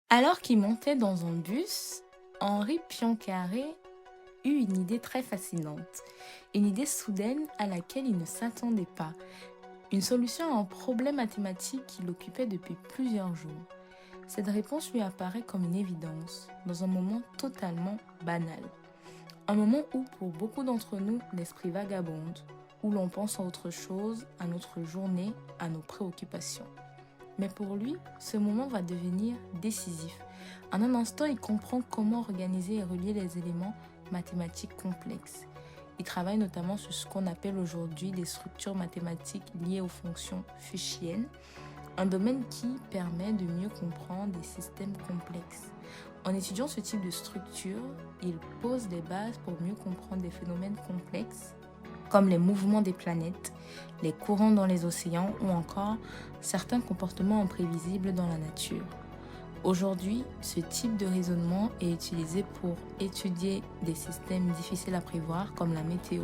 Alors qu'il montait dans un bus, Henri Poincaré eut une idée très fascinante. Une idée soudaine à laquelle il ne s'attendait pas. Une solution à un problème mathématique qui l'occupait depuis plusieurs jours. Cette réponse lui apparaît comme une évidence, dans un moment totalement banal. Un moment où, pour beaucoup d'entre nous, l'esprit vagabonde, où l'on pense à autre chose, à notre journée, à nos préoccupations. Mais pour lui, ce moment va devenir décisif. En un instant, il comprend comment organiser et relier les éléments mathématiques complexes. Il travaille notamment sur ce qu'on appelle aujourd'hui des structures mathématiques liées aux fonctions fushiennes, un domaine qui permet de mieux comprendre des systèmes complexes. En étudiant ce type de structure, il pose des bases pour mieux comprendre des phénomènes complexes comme les mouvements des planètes, les courants dans les océans ou encore certains comportements imprévisibles dans la nature. Aujourd'hui, ce type de raisonnement est utilisé pour étudier des systèmes difficiles à prévoir comme la météo,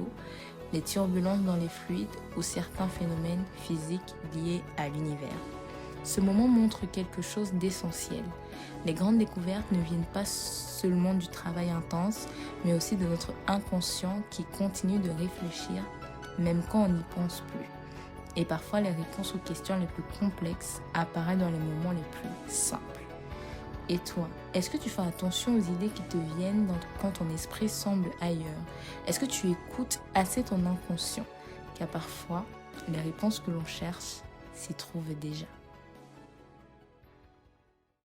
les turbulences dans les fluides ou certains phénomènes physiques liés à l'univers. Ce moment montre quelque chose d'essentiel. Les grandes découvertes ne viennent pas seulement du travail intense, mais aussi de notre inconscient qui continue de réfléchir, même quand on n'y pense plus. Et parfois, les réponses aux questions les plus complexes apparaissent dans les moments les plus simples. Et toi, est-ce que tu fais attention aux idées qui te viennent quand ton esprit semble ailleurs? Est-ce que tu écoutes assez ton inconscient? Car parfois, les réponses que l'on cherche s'y trouvent déjà.